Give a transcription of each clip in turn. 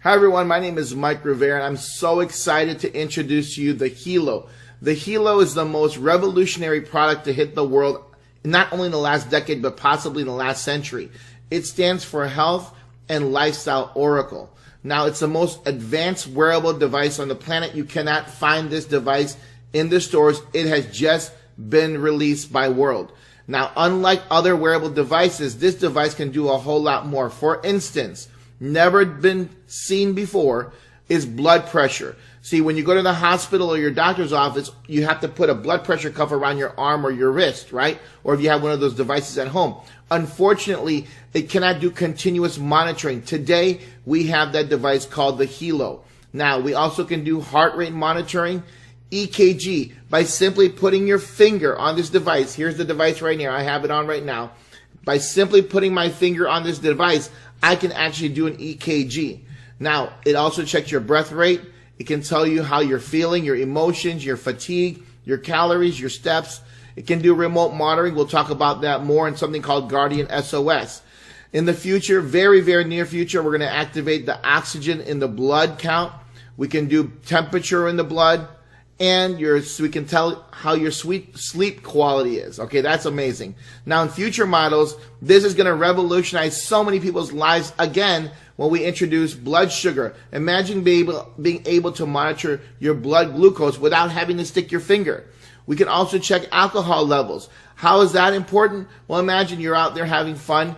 Hi everyone, my name is Mike Rivera and I'm so excited to introduce to you the H.e.l.o. The H.e.l.o is the most revolutionary product to hit the world, not only in the last decade, but possibly in the last century. It stands for Health and Lifestyle Oracle. Now, it's the most advanced wearable device on the planet. You cannot find this device in the stores. It has just been released by World. Now, unlike other wearable devices, this device can do a whole lot more. For instance, never been seen before is blood pressure. See, when you go to the hospital or your doctor's office, you have to put a blood pressure cuff around your arm or your wrist, right? Or if you have one of those devices at home. Unfortunately, it cannot do continuous monitoring. Today, we have that device called the H.e.l.o. Now, we also can do heart rate monitoring, EKG, by simply putting your finger on this device. Here's the device right here. I have it on right now. By simply putting my finger on this device, I can actually do an EKG. Now, it also checks your breath rate. It can tell you how you're feeling, your emotions, your fatigue, your calories, your steps. It can do remote monitoring. We'll talk about that more in something called Guardian SOS. In the future, very, very near future, we're going to activate the oxygen in the blood count. We can do temperature in the blood. And we can tell how your sleep quality is. Okay, that's amazing. Now, in future models, this is going to revolutionize so many people's lives again when we introduce blood sugar. Imagine being able to monitor your blood glucose without having to stick your finger. We can also check alcohol levels. How is that important? Well, imagine you're out there having fun.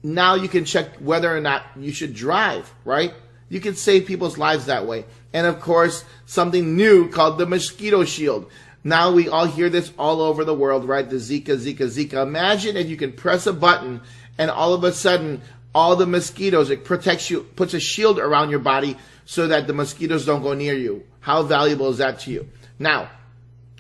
Now you can check whether or not you should drive, right? You can save people's lives that way. And of course, something new called the mosquito shield. Now we all hear this all over the world, right? The Zika. Imagine if you can press a button and all of a sudden, all the mosquitoes, it protects you, puts a shield around your body so that the mosquitoes don't go near you. How valuable is that to you? Now,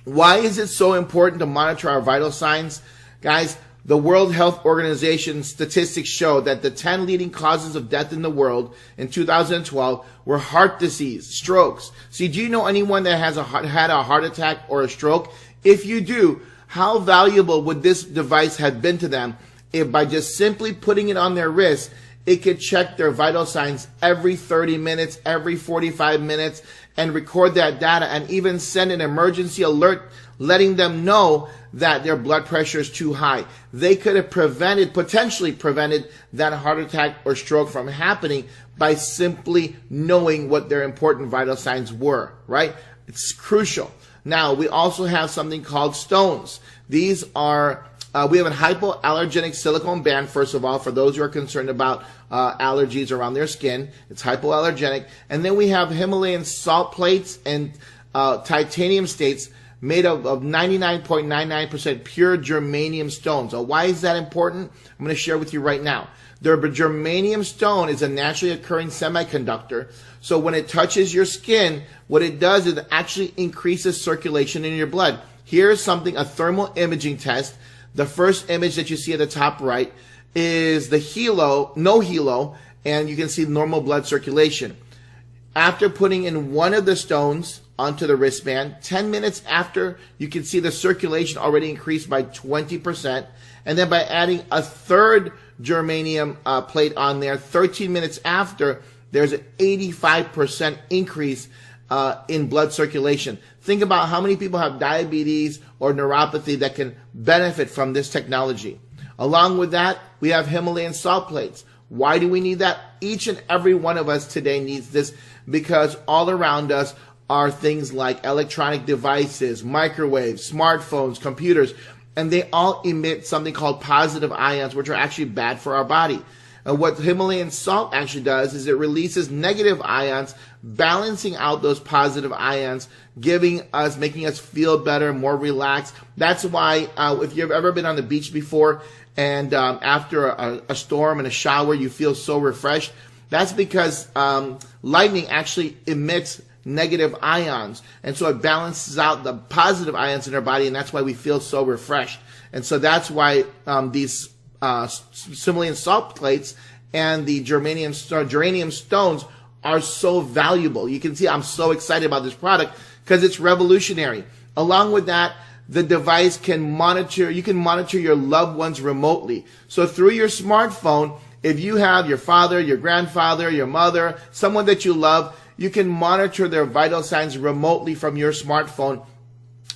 why is it so important to monitor our vital signs? Guys, the World Health Organization statistics show that the 10 leading causes of death in the world in 2012 were heart disease, strokes. See, do you know anyone that has had a heart attack or a stroke? If you do, how valuable would this device have been to them if by just simply putting it on their wrist, it could check their vital signs every 30 minutes, every 45 minutes, and record that data and even send an emergency alert letting them know that their blood pressure is too high. They could have potentially prevented that heart attack or stroke from happening by simply knowing what their important vital signs were, right? It's crucial. Now, we also have something called stones. These are, we have a hypoallergenic silicone band, first of all, for those who are concerned about allergies around their skin. It's hypoallergenic. And then we have Himalayan salt plates and titanium states made up of 99.99% pure germanium stones. So why is that important? I'm going to share with you right now. The germanium stone is a naturally occurring semiconductor. So when it touches your skin, what it does is it actually increases circulation in your blood. Here's a thermal imaging test. The first image that you see at the top right is the H.e.l.o, no H.e.l.o, and you can see normal blood circulation. After putting in one of the stones onto the wristband, 10 minutes after, you can see the circulation already increased by 20%. And then by adding a third germanium plate on there, 13 minutes after, there's an 85% increase in blood circulation. Think about how many people have diabetes or neuropathy that can benefit from this technology. Along with that, we have Himalayan salt plates. Why do we need that? Each and every one of us today needs this because all around us are things like electronic devices, microwaves, smartphones, computers, and they all emit something called positive ions, which are actually bad for our body. And what Himalayan salt actually does is it releases negative ions, balancing out those positive ions, making us feel better, more relaxed. That's why if you've ever been on the beach before and after a storm and a shower, you feel so refreshed, that's because lightning actually emits negative ions. And so it balances out the positive ions in our body, and that's why we feel so refreshed. And so that's why these Himalayan salt plates and the germanium stones are so valuable. You can see I'm so excited about this product because it's revolutionary. Along with that, the device can monitor, you can monitor your loved ones remotely. So through your smartphone, if you have your father, your grandfather, your mother, someone that you love, you can monitor their vital signs remotely from your smartphone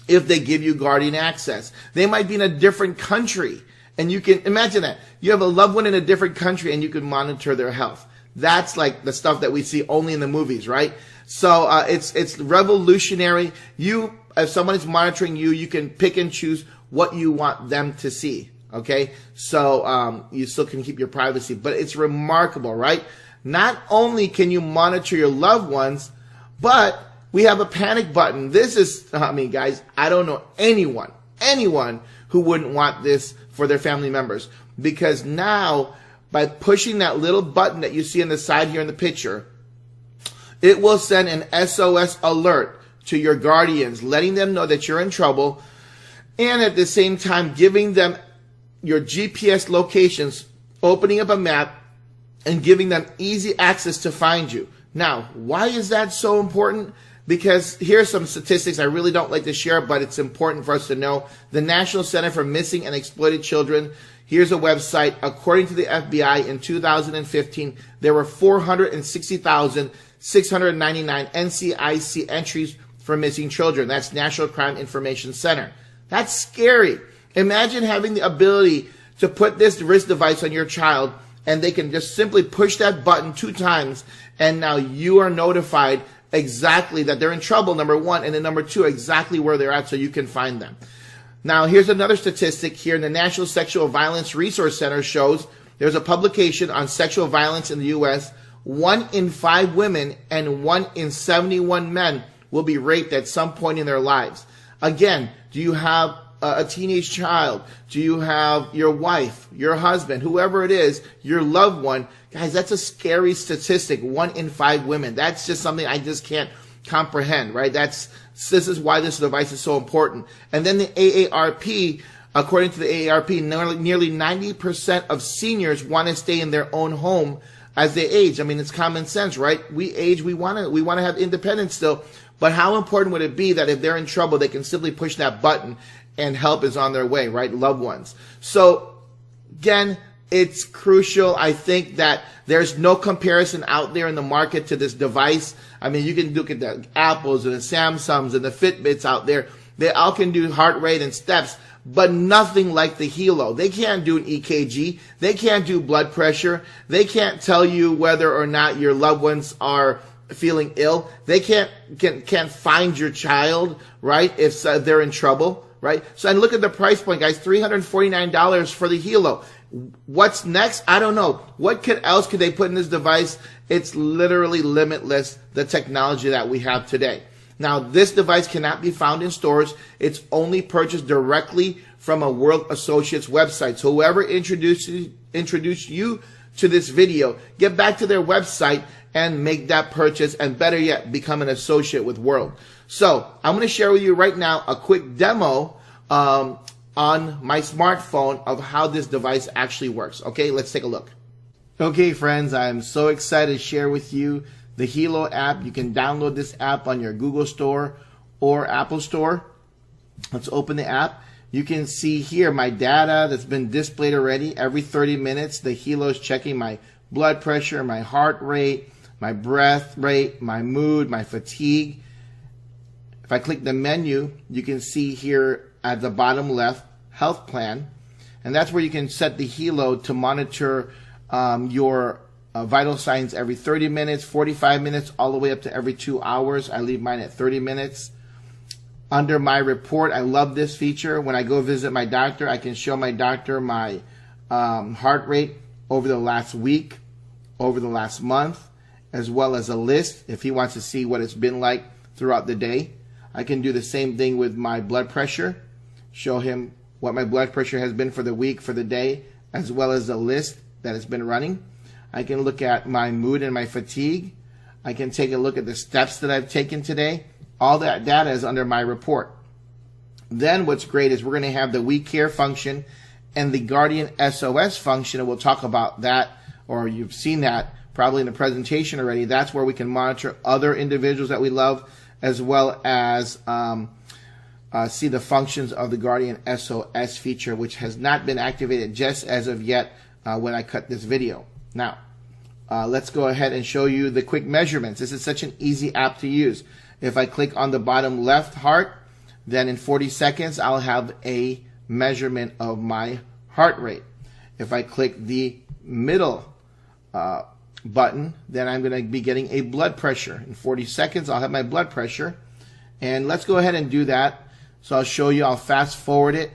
if they give you Guardian access. They might be in a different country, and you can imagine that. You have a loved one in a different country, and you can monitor their health. That's like the stuff that we see only in the movies, right? So it's revolutionary. If someone is monitoring you, you can pick and choose what you want them to see. Okay, so you still can keep your privacy, but it's remarkable, right? Not only can you monitor your loved ones, but we have a panic button. This is, I mean, guys, I don't know anyone who wouldn't want this for their family members, because now by pushing that little button that you see on the side here in the picture, it will send an SOS alert to your guardians, letting them know that you're in trouble, and at the same time giving them your GPS locations, opening up a map, and giving them easy access to find you. Now, why is that so important? Because here's some statistics I really don't like to share, but it's important for us to know. The National Center for Missing and Exploited Children, here's a website. According to the FBI, in 2015, there were 460,699 NCIC entries for missing children. That's National Crime Information Center. That's scary. Imagine having the ability to put this wrist device on your child, and they can just simply push that button 2 times, and now you are notified exactly that they're in trouble, number 1, and then number 2, exactly where they're at so you can find them. Now, here's another statistic here. The National Sexual Violence Resource Center shows there's a publication on sexual violence in the U.S. 1 in 5 women and 1 in 71 men will be raped at some point in their lives. Again, do you have a teenage child? Do you have your wife, your husband, whoever it is, your loved one? Guys, that's a scary statistic. 1 in 5 women. That's just something I just can't comprehend, right? This is why this device is so important. And then the AARP, according to the AARP, nearly 90% of seniors want to stay in their own home as they age. I mean, it's common sense, right? We age, we want to have independence still. But how important would it be that if they're in trouble, they can simply push that button and help is on their way, right? Loved ones. So again, it's crucial. I think that there's no comparison out there in the market to this device. I mean, you can look at the Apples and the Samsungs and the Fitbits out there. They all can do heart rate and steps, but nothing like the H.e.l.o. They can't do an EKG. They can't do blood pressure. They can't tell you whether or not your loved ones are feeling ill. They can't find your child, right, if they're in trouble, right? So, and look at the price point, guys, $349 for the H.e.l.o. What's next? I don't know. What else could they put in this device? It's literally limitless, the technology that we have today. Now, this device cannot be found in stores. It's only purchased directly from a World Associates website. So whoever introduced you to this video, get back to their website and make that purchase, and better yet, become an associate with World. So I'm going to share with you right now a quick demo on my smartphone of how this device actually works. Okay, let's take a look. Okay, friends, I'm so excited to share with you the H.e.l.o. app. You can download this app on your Google Store or Apple Store. Let's open the app. You can see here my data that's been displayed already. Every 30 minutes, the H.e.l.o. is checking my blood pressure, my heart rate, my breath rate, my mood, my fatigue. If I click the menu, you can see here at the bottom left, health plan. And that's where you can set the H.e.l.o. to monitor your vital signs every 30 minutes, 45 minutes, all the way up to every 2 hours. I leave mine at 30 minutes. Under my report, I love this feature. When I go visit my doctor, I can show my doctor my heart rate over the last week, over the last month, as well as a list if he wants to see what it's been like throughout the day. I can do the same thing with my blood pressure, show him what my blood pressure has been for the week, for the day, as well as a list that has been running. I can look at my mood and my fatigue. I can take a look at the steps that I've taken today. All that data is under my report. Then what's great is we're going to have the We Care function and the Guardian SOS function, and we'll talk about that, or you've seen that probably in the presentation already. That's where we can monitor other individuals that we love, as well as see the functions of the Guardian SOS feature, which has not been activated just as of yet when I cut this video. Now, let's go ahead and show you the quick measurements. This is such an easy app to use. If I click on the bottom left heart, then in 40 seconds, I'll have a measurement of my heart rate. If I click the middle button, then I'm going to be getting a blood pressure. In 40 seconds, I'll have my blood pressure. And let's go ahead and do that. So I'll show you, I'll fast forward it.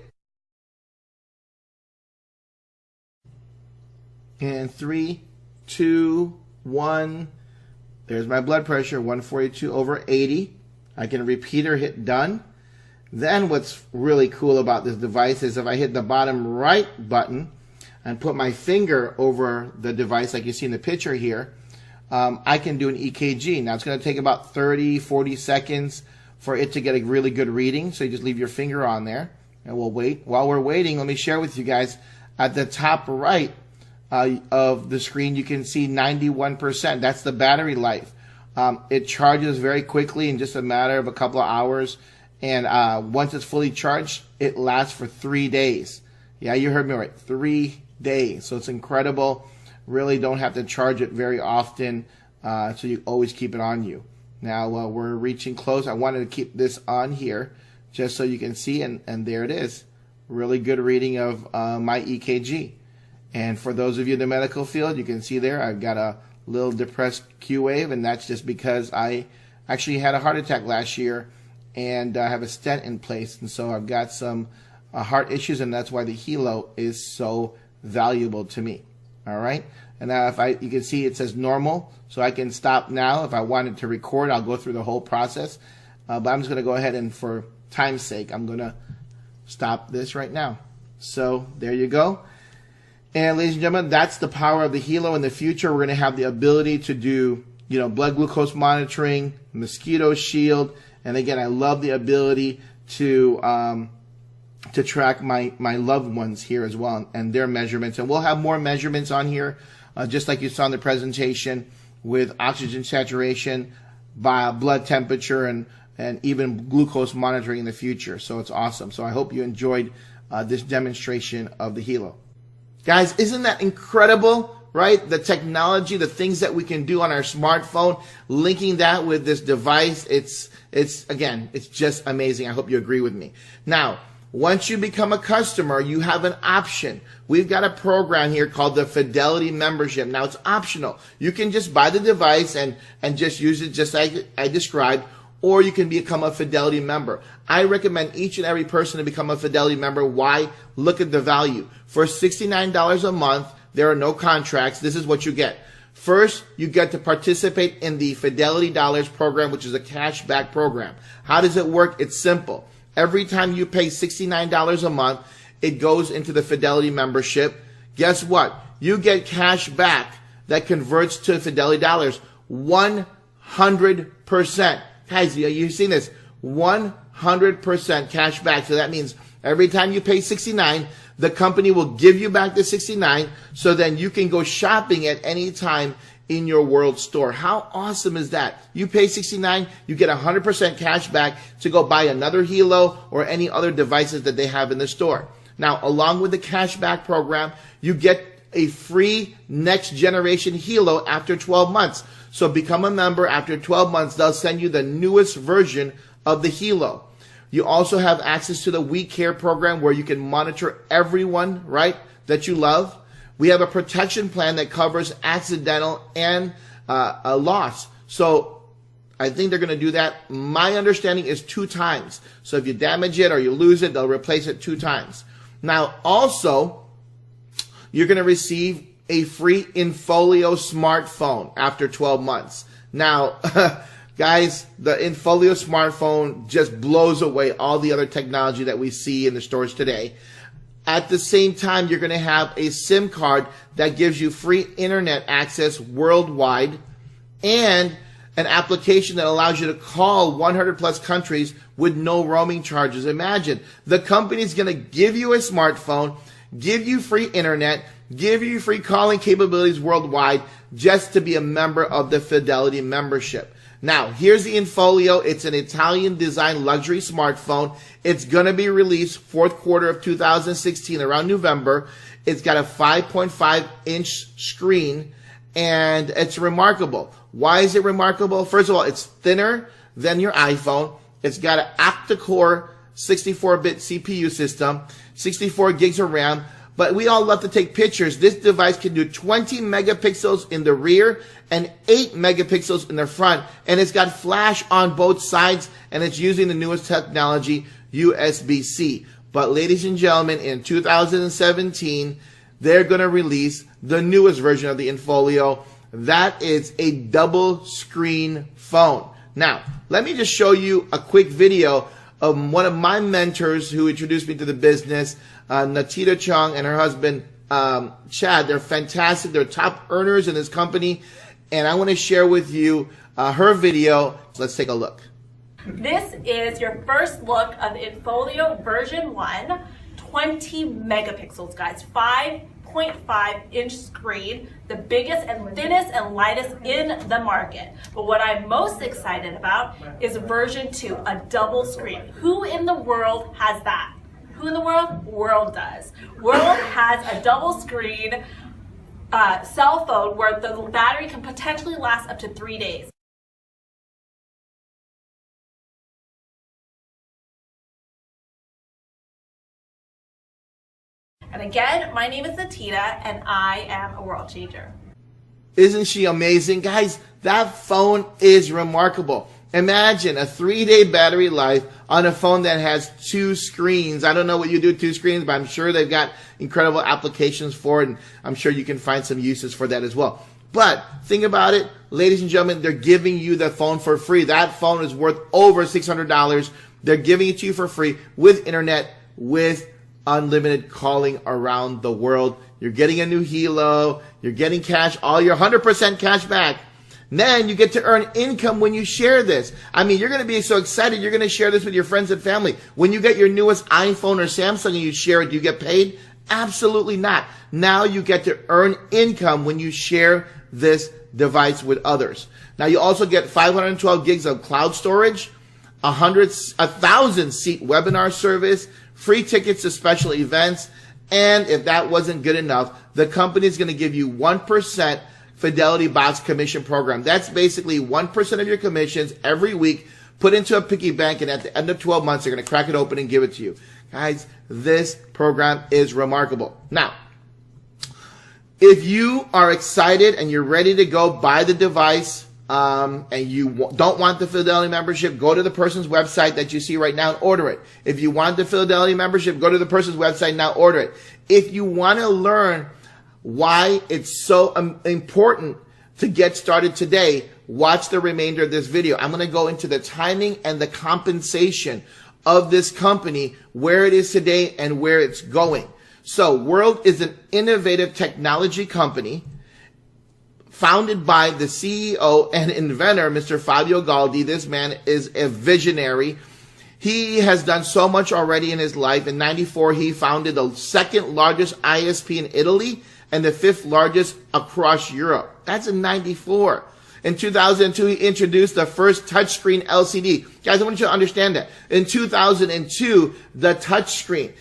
And 3, 2, 1. There's my blood pressure, 142/80. I can repeat or hit done. Then what's really cool about this device is if I hit the bottom right button and put my finger over the device like you see in the picture here, I can do an EKG. Now it's going to take about 30, 40 seconds for it to get a really good reading. So you just leave your finger on there and we'll wait. While we're waiting, let me share with you guys at the top right of the screen, you can see 91%. That's the battery life. It charges very quickly in just a matter of a couple of hours. And once it's fully charged, it lasts for 3 days. Yeah, you heard me right. 3 days. So it's incredible. Really don't have to charge it very often. So you always keep it on you. Now we're reaching close. I wanted to keep this on here just so you can see. And there it is. Really good reading of my EKG. And for those of you in the medical field, you can see there I've got a little depressed Q wave, and that's just because I actually had a heart attack last year and I have a stent in place. And so I've got some heart issues, and that's why the H.e.l.o. is so valuable to me. All right. And now you can see it says normal, so I can stop now. If I wanted to record, I'll go through the whole process. But I'm just going to go ahead and for time's sake, I'm going to stop this right now. So there you go. And ladies and gentlemen, that's the power of the H.e.l.o. In the future, we're going to have the ability to do, blood glucose monitoring, mosquito shield. And again, I love the ability to track my loved ones here as well and their measurements. And we'll have more measurements on here, just like you saw in the presentation, with oxygen saturation, by blood temperature, and even glucose monitoring in the future. So it's awesome. So I hope you enjoyed this demonstration of the H.e.l.o. Guys, isn't that incredible, right? The technology, the things that we can do on our smartphone, linking that with this device, it's just amazing. I hope you agree with me. Now, once you become a customer, you have an option. We've got a program here called the Fidelity Membership. Now, it's optional. You can just buy the device and just use it just like I described, or you can become a Fidelity member. I recommend each and every person to become a Fidelity member. Why? Look at the value. For $69 a month, there are no contracts. This is what you get. First, you get to participate in the Fidelity Dollars program, which is a cashback program. How does it work? It's simple. Every time you pay $69 a month, it goes into the Fidelity membership. Guess what? You get cash back that converts to Fidelity Dollars 100%. Guys, you've seen this. 100% cash back. So that means every time you pay $69, the company will give you back the $69, so then you can go shopping at any time in your World store. How awesome is that? You pay $69, you get 100% cash back to go buy another H.e.l.o. or any other devices that they have in the store. Now, along with the cashback program, you get a free next generation H.e.l.o. after 12 months. So become a member. After 12 months, they'll send you the newest version of the H.e.l.o. You also have access to the We Care program, where you can monitor everyone, right, that you love. We have a protection plan that covers accidental and a loss. So I think they're going to do that. My understanding is 2 times. So if you damage it or you lose it, they'll replace it 2 times. Now, also, you're going to receive a free InFolio smartphone after 12 months. Now, guys, the InFolio smartphone just blows away all the other technology that we see in the stores today. At the same time, you're going to have a SIM card that gives you free internet access worldwide, and an application that allows you to call 100 plus countries with no roaming charges. Imagine, the company's going to give you a smartphone, give you free internet, give you free calling capabilities worldwide, just to be a member of the Fidelity membership. Now, here's the Infolio. It's an Italian designed luxury smartphone. It's going to be released fourth quarter of 2016, around November. It's got a 5.5 inch screen, and it's remarkable. Why is it remarkable? First of all, it's thinner than your iPhone. It's got an octa-core 64-bit CPU system, 64 gigs of RAM. But we all love to take pictures. This device can do 20 megapixels in the rear and 8 megapixels in the front. And it's got flash on both sides, and it's using the newest technology, USB-C. But ladies and gentlemen, in 2017, they're going to release the newest version of the Infolio. That is a double screen phone. Now, let me just show you a quick video of one of my mentors who introduced me to the business, Natita Chung and her husband, Chad. They're fantastic. They're top earners in this company. And I want to share with you her video. Let's take a look. This is your first look of the Infolio version 1, 20 megapixels, guys, 5.5 inch screen, the biggest and thinnest and lightest in the market. But what I'm most excited about is version 2, a double screen. Who in the world has that? Who in the world? World does. World has a double screen cell phone where the battery can potentially last up to 3 days. And again, my name is Natita, and I am a world changer. Isn't she amazing? Guys, that phone is remarkable. Imagine a 3-day battery life on a phone that has 2 screens. I don't know what you do with 2 screens, but I'm sure they've got incredible applications for it, and I'm sure you can find some uses for that as well. But think about it, ladies and gentlemen, they're giving you the phone for free. That phone is worth over $600. They're giving it to you for free with internet, with unlimited calling around the world. You're getting a new H.e.l.o. You're getting cash, all your 100% cash back. Then you get to earn income when you share this. I mean, you're going to be so excited. You're going to share this with your friends and family. When you get your newest iPhone or Samsung and you share it, do you get paid? Absolutely not. Now you get to earn income when you share this device with others. Now you also get 512 gigs of cloud storage, 1,000 seat webinar service, free tickets to special events, and if that wasn't good enough, the company is going to give you 1% Fidelity Box commission program. That's basically 1% of your commissions every week put into a piggy bank, and at the end of 12 months, they're going to crack it open and give it to you. Guys, this program is remarkable. Now, if you are excited and you're ready to go buy the device, and you don't want the Fidelity membership, go to the person's website that you see right now and order it. If you want the Fidelity membership, go to the person's website now, order it. If you want to learn why it's so important to get started today, watch the remainder of this video. I'm going to go into the timing and the compensation of this company, where it is today and where it's going. So World is an innovative technology company founded by the CEO and inventor, Mr. Fabio Galdi. This man is a visionary. He has done so much already in his life. In '94, he founded the second largest ISP in Italy and the 5th largest across Europe. That's in '94. In 2002, he introduced the first touchscreen LCD. Guys, I want you to understand that. In 2002, the touchscreen.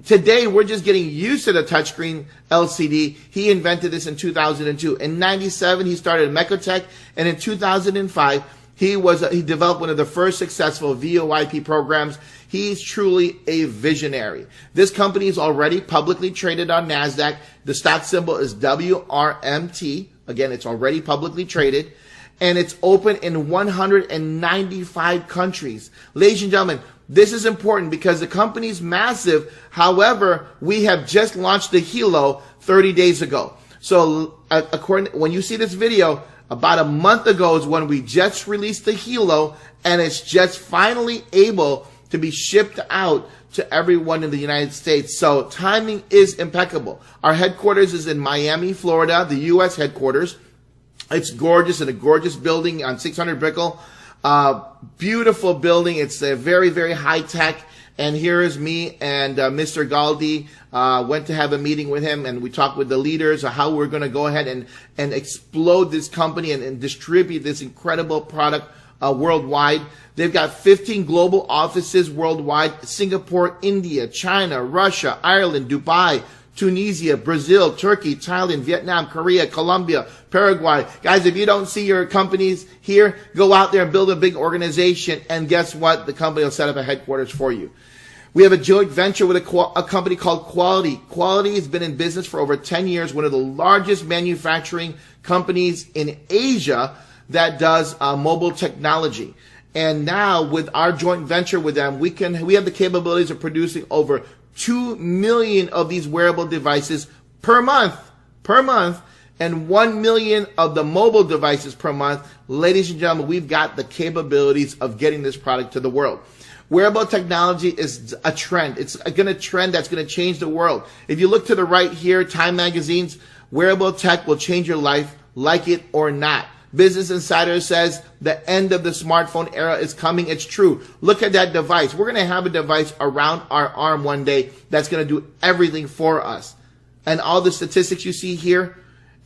Today, we're just getting used to the touchscreen LCD. He invented this in 2002. In '97, he started Mecotech, and in 2005, he developed one of the first successful VoIP programs. He's truly a visionary. This company is already publicly traded on NASDAQ. The stock symbol is WRMT. Again, it's already publicly traded, and it's open in 195 countries. Ladies and gentlemen, this is important because the company's massive. However, we have just launched the H.e.l.o. 30 days ago. So when you see this video, about a month ago is when we just released the H.e.l.o. and it's just finally able to be shipped out to everyone in the United States. So timing is impeccable. Our headquarters is in Miami, Florida, the U.S. headquarters. It's gorgeous, in a gorgeous building on 600 Brickell. Beautiful building. It's a very, very high tech. And here is me and Mr. Galdi. Went to have a meeting with him, and we talked with the leaders of how we're going to go ahead and explode this company and distribute this incredible product worldwide. They've got 15 global offices worldwide: Singapore, India, China, Russia, Ireland, Dubai, Tunisia, Brazil, Turkey, Thailand, Vietnam, Korea, Colombia, Paraguay. Guys, if you don't see your companies here, go out there and build a big organization, and guess what? The company will set up a headquarters for you. We have a joint venture with a company called Quality. Quality has been in business for over 10 years, one of the largest manufacturing companies in Asia that does mobile technology. And now with our joint venture with them, we have the capabilities of producing over 2 million of these wearable devices per month, and 1 million of the mobile devices per month. Ladies and gentlemen, we've got the capabilities of getting this product to the world. Wearable technology is a trend. It's a trend that's going to change the world. If you look to the right here, Time Magazine's wearable tech will change your life, like it or not. Business Insider says the end of the smartphone era is coming. It's true. Look at that device. We're going to have a device around our arm one day that's going to do everything for us. And all the statistics you see here,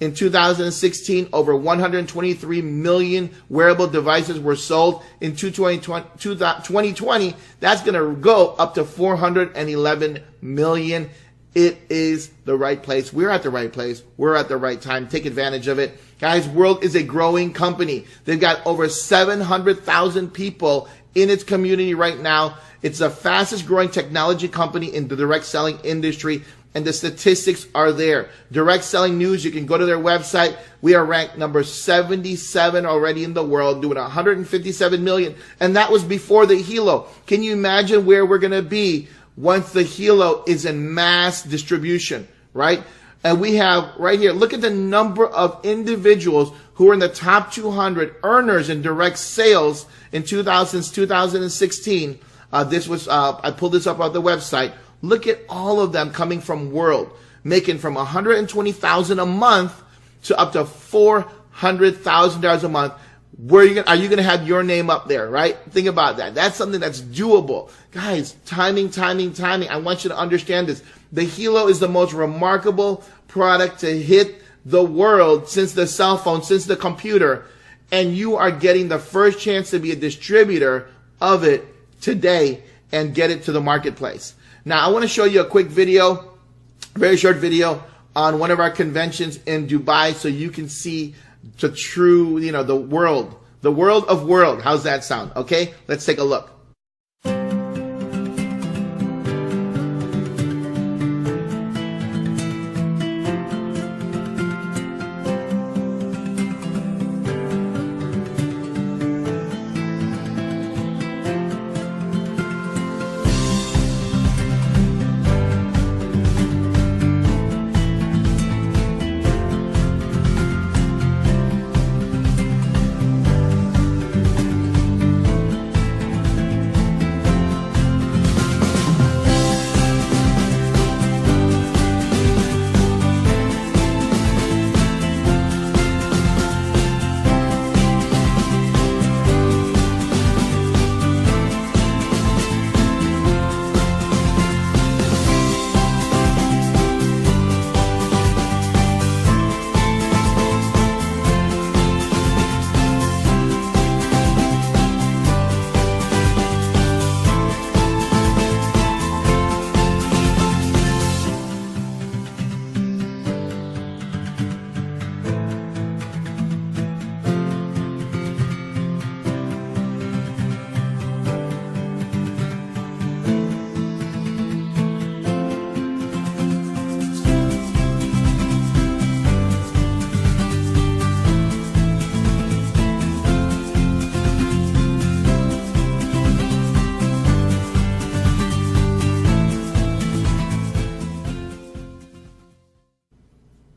in 2016, over 123 million wearable devices were sold. In 2020, that's going to go up to 411 million. It is the right place. We're at the right place. We're at the right time. Take advantage of it. Guys, World is a growing company. They've got over 700,000 people in its community right now. It's the fastest growing technology company in the direct selling industry, and the statistics are there. Direct selling news, you can go to their website. We are ranked number 77 already in the world, doing 157 million. And that was before the H.e.l.o. Can you imagine where we're going to be once the H.e.l.o. is in mass distribution, right? And we have right here, look at the number of individuals who are in the top 200 earners in direct sales in 2016. I pulled this up on the website. Look at all of them coming from World, making from $120,000 a month to up to $400,000 a month. Are you going to have your name up there, right? Think about that. That's something that's doable. Guys, timing. I want you to understand this. The H.e.l.o. is the most remarkable product to hit the world since the cell phone, since the computer. And you are getting the first chance to be a distributor of it today and get it to the marketplace. Now, I want to show you a quick video, very short video, on one of our conventions in Dubai so you can see the true, the world of world. How's that sound? Okay, let's take a look.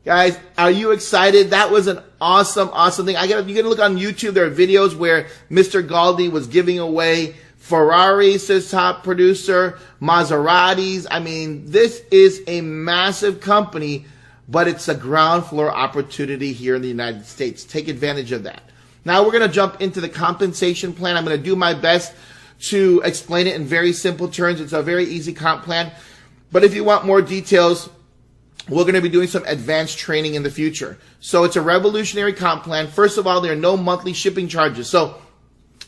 Guys, are you excited? That was an awesome thing. You're going to look on YouTube. There are videos where Mr. Galdi was giving away Ferraris to his top producer, Maseratis. I mean, this is a massive company, but it's a ground floor opportunity here in the United States. Take advantage of that. Now we're going to jump into the compensation plan. I'm going to do my best to explain it in very simple terms. It's a very easy comp plan. But if you want more details, we're going to be doing some advanced training in the future. So it's a revolutionary comp plan. First of all, there are no monthly shipping charges. So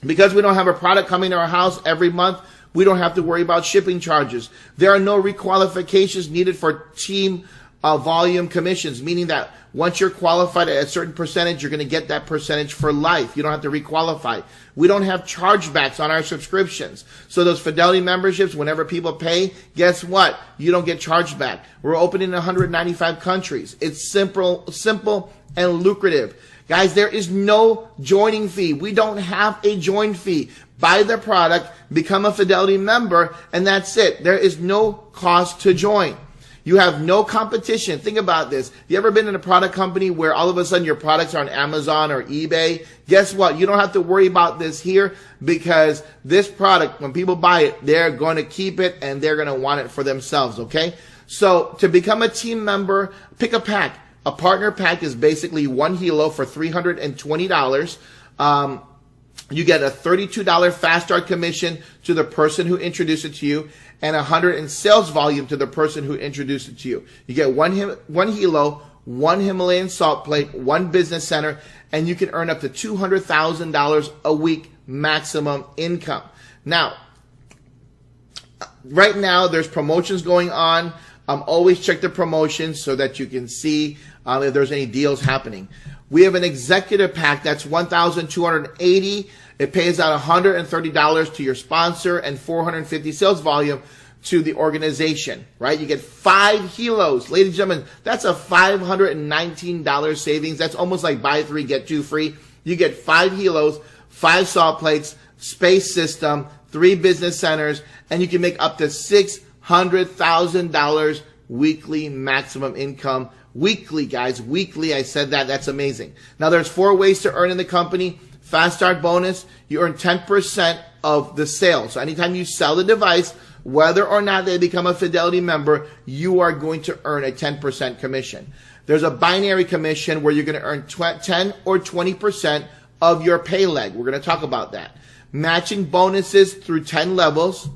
Because we don't have a product coming to our house every month, we don't have to worry about shipping charges. There are no requalifications needed for team volume commissions, meaning that once you're qualified at a certain percentage, you're going to get that percentage for life. You don't have to requalify. We don't have chargebacks on our subscriptions. So those Fidelity memberships, whenever people pay, guess what? You don't get charged back. We're open in 195 countries. It's simple and lucrative. Guys, there is no joining fee. We don't have a join fee. Buy the product, become a Fidelity member, and that's it. There is no cost to join. You have no competition. Think about this. You ever been in a product company where all of a sudden your products are on Amazon or eBay? Guess what? You don't have to worry about this here, because this product, when people buy it, they're going to keep it and they're going to want it for themselves, okay? So to become a team member, pick a pack. A partner pack is basically one H.e.l.o. for $320. You get a $32 fast start commission to the person who introduced it to you, and $100 in sales volume to the person who introduced it to you. You get one H.e.l.o., one Himalayan salt plate, one business center, and you can earn up to $200,000 a week maximum income. Now, right now there's promotions going on. Always check the promotions so that you can see if there's any deals happening. We have an executive pack that's $1,280. It pays out $130 to your sponsor and $450 sales volume to the organization, right? You get 5 H.e.l.o.s. Ladies and gentlemen, that's a $519 savings. That's almost like buy 3, get 2 free. You get 5 H.e.l.o.s, 5 salt plates, space system, 3 business centers, and you can make up to $600,000 weekly maximum income. Weekly, guys, weekly. I said that. That's amazing. Now, there's 4 ways to earn in the company. Fast start bonus, you earn 10% of the sale. So anytime you sell the device, whether or not they become a Fidelity member, you are going to earn a 10% commission. There's a binary commission where you're going to earn 10 or 20% of your pay leg. We're going to talk about that. Matching bonuses through 10 levels,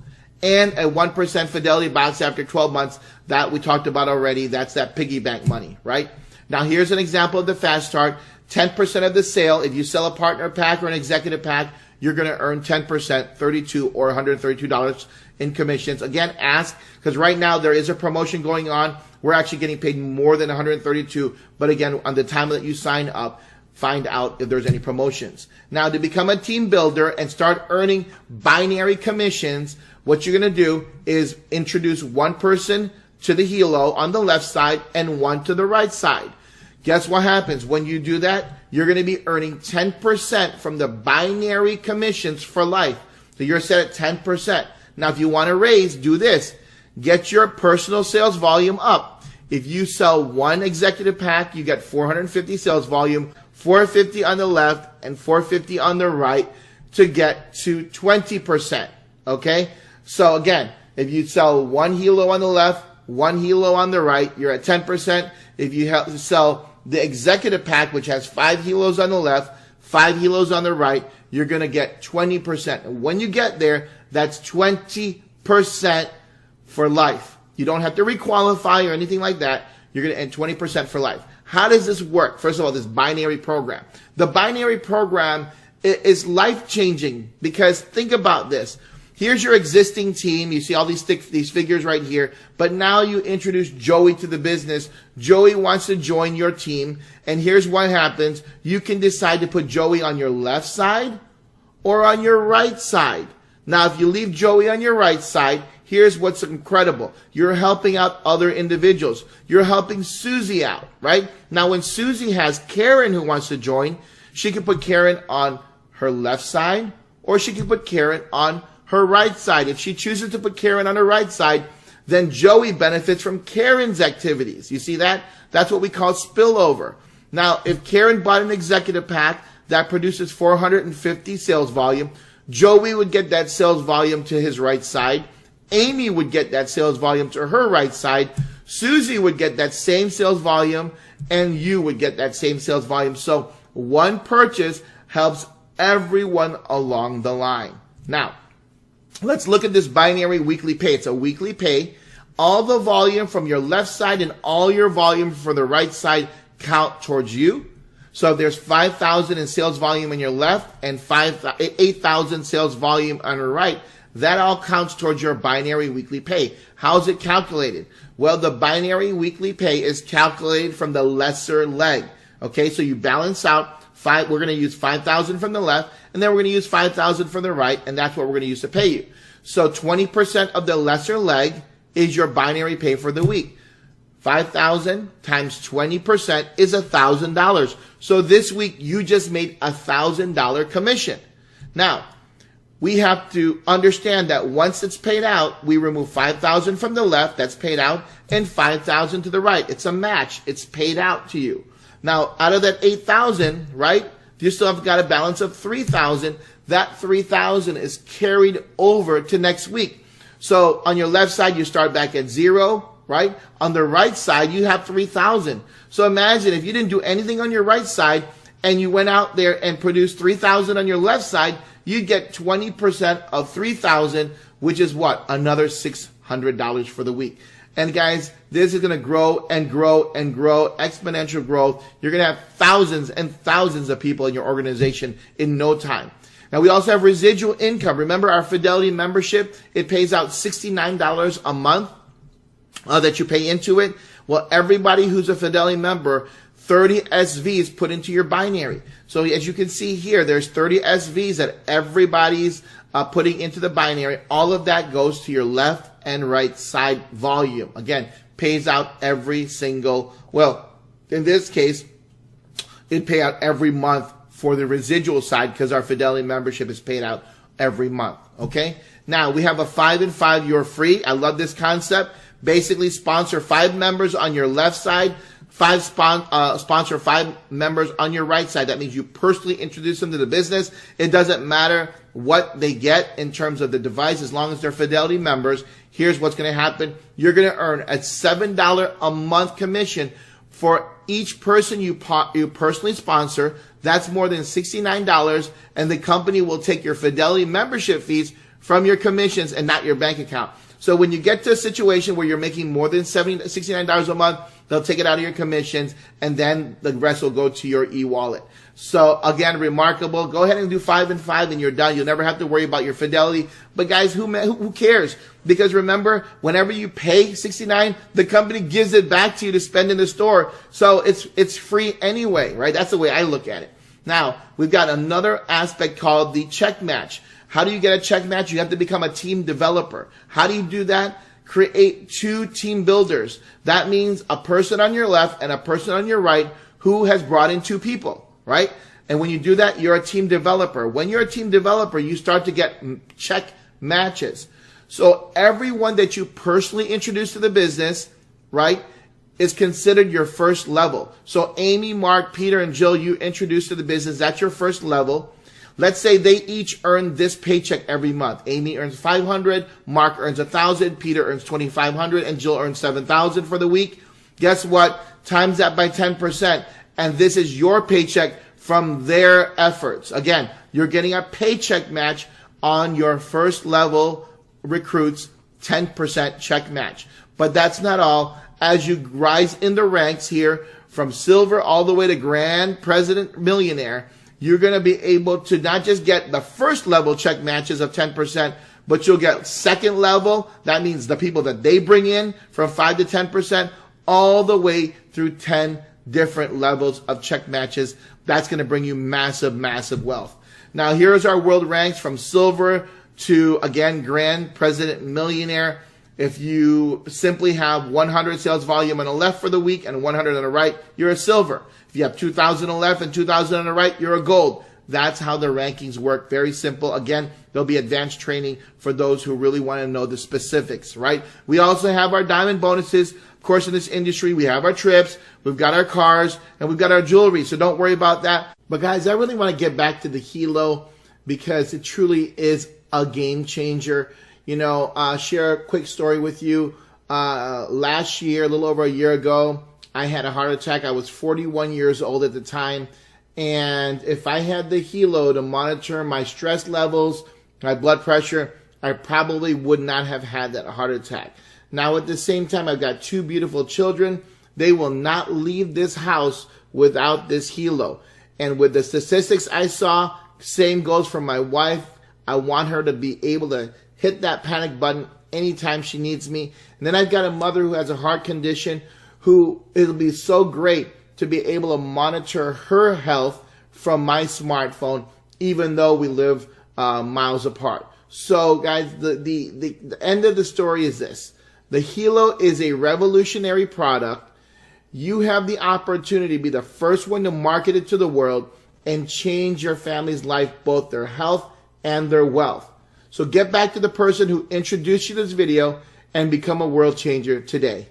and a 1% Fidelity box after 12 months that we talked about already. That's that piggy bank money, right? Now, here's an example of the fast start. 10% of the sale. If you sell a partner pack or an executive pack, you're going to earn 10%, $32 or $132 in commissions. Again, ask, because right now there is a promotion going on. We're actually getting paid more than $132. But again, on the time that you sign up, find out if there's any promotions. Now, to become a team builder and start earning binary commissions, what you're going to do is introduce one person to the H.e.l.o. on the left side and one to the right side. Guess what happens? When you do that, you're going to be earning 10% from the binary commissions for life. So you're set at 10%. Now, if you want to raise, do this. Get your personal sales volume up. If you sell one executive pack, you get 450 sales volume, 450 on the left and 450 on the right to get to 20%. Okay? So again, if you sell one H.e.l.o. on the left, one H.e.l.o. on the right, you're at 10%. If you sell the executive pack, which has 5 H.e.l.o.s on the left, 5 H.e.l.o.s on the right, you're going to get 20%. And when you get there, that's 20% for life. You don't have to requalify or anything like that. You're going to earn 20% for life. How does this work? First of all, this binary program. The binary program is life-changing, because think about this. Here's your existing team. You see all these figures right here. But now you introduce Joey to the business. Joey wants to join your team. And here's what happens. You can decide to put Joey on your left side or on your right side. Now, if you leave Joey on your right side, here's what's incredible. You're helping out other individuals. You're helping Susie out, right? Now, when Susie has Karen who wants to join, she can put Karen on her left side, or she can put Karen on her right side. If she chooses to put Karen on her right side, then Joey benefits from Karen's activities. You see that? That's what we call spillover. Now, if Karen bought an executive pack that produces 450 sales volume, Joey would get that sales volume to his right side. Amy would get that sales volume to her right side. Susie would get that same sales volume, and you would get that same sales volume. So one purchase helps everyone along the line. Now, let's look at this binary weekly pay. It's a weekly pay. All the volume from your left side and all your volume for the right side count towards you. So if there's 5,000 in sales volume on your left and 8,000 sales volume on your right, that all counts towards your binary weekly pay. How is it calculated? Well, the binary weekly pay is calculated from the lesser leg. Okay, so you balance out we're going to use 5,000 from the left, and then we're going to use 5,000 from the right, and that's what we're going to use to pay you. So 20% of the lesser leg is your binary pay for the week. 5,000 times 20% is $1,000. So this week you just made $1,000 commission. Now, we have to understand that once it's paid out, we remove 5,000 from the left, that's paid out, and 5,000 to the right. It's a match. It's paid out to you. Now, out of that 8,000, right, you still have got a balance of 3,000. That 3,000 is carried over to next week. So on your left side, you start back at 0, right? On the right side, you have 3,000. So imagine if you didn't do anything on your right side and you went out there and produced 3,000 on your left side, you'd get 20% of 3,000, which is what? Another $600 for the week. And guys, this is going to grow and grow and grow, exponential growth. You're going to have thousands and thousands of people in your organization in no time. Now, we also have residual income. Remember our Fidelity membership? It pays out $69 a month that you pay into it. Well, everybody who's a Fidelity member, 30 SVs put into your binary. So as you can see here, there's 30 SVs that everybody's putting into the binary. All of that goes to your left and right side volume. Again, pays out every single, well, in this case, it pay out every month for the residual side because our Fidelity membership is paid out every month. Okay. Now we have a 5 and 5, you're free. I love this concept. Basically sponsor 5 members on your left side, sponsor 5 members on your right side. That means you personally introduce them to the business. It doesn't matter what they get in terms of the device as long as they're Fidelity members. Here's what's going to happen. You're going to earn a $7 a month commission for each person you personally sponsor. That's more than $69, and the company will take your Fidelity membership fees from your commissions and not your bank account. So when you get to a situation where you're making more than $69 a month, they'll take it out of your commissions, and then the rest will go to your e-wallet. So again, remarkable. Go ahead and do 5 and 5 and you're done. You'll never have to worry about your Fidelity. But guys, who cares? Because remember, whenever you pay $69, the company gives it back to you to spend in the store. So it's free anyway, right? That's the way I look at it. Now, we've got another aspect called the check match. How do you get a check match? You have to become a team developer. How do you do that? Create 2 team builders. That means a person on your left and a person on your right who has brought in 2 people, right? And when you do that, you're a team developer. When you're a team developer, you start to get check matches. So everyone that you personally introduce to the business, right, is considered your first level. So Amy, Mark, Peter, and Jill, you introduced to the business. That's your first level. Let's say they each earn this paycheck every month. Amy earns $500, Mark earns $1,000, Peter earns $2,500, and Jill earns $7,000 for the week. Guess what? Times that by 10%, and this is your paycheck from their efforts. Again, you're getting a paycheck match on your first level recruits, 10% check match. But that's not all. As you rise in the ranks here, from silver all the way to grand president millionaire, you're going to be able to not just get the first level check matches of 10%, but you'll get second level. That means the people that they bring in from 5 to 10%, all the way through 10 different levels of check matches. That's going to bring you massive, massive wealth. Now, here's our world ranks from silver to, again, grand president millionaire. If you simply have 100 sales volume on the left for the week and 100 on the right, you're a silver. If you have 2,000 on the left and 2,000 on the right, you're a gold. That's how the rankings work. Very simple. Again, there'll be advanced training for those who really want to know the specifics, right? We also have our diamond bonuses. Of course, in this industry, we have our trips, we've got our cars, and we've got our jewelry. So don't worry about that. But guys, I really want to get back to the H.e.l.o. because it truly is a game changer. You know, share a quick story with you. Last year, a little over a year ago, I had a heart attack. I was 41 years old at the time. And if I had the H.e.l.o. to monitor my stress levels, my blood pressure, I probably would not have had that heart attack. Now, at the same time, I've got 2 beautiful children. They will not leave this house without this H.e.l.o. And with the statistics I saw, same goes for my wife. I want her to be able to hit that panic button anytime she needs me. And then I've got a mother who has a heart condition who it'll be so great to be able to monitor her health from my smartphone, even though we live miles apart. So guys, the end of the story is this. The H.e.l.o. is a revolutionary product. You have the opportunity to be the first one to market it to the world and change your family's life, both their health and their wealth. So get back to the person who introduced you to this video and become a world changer today.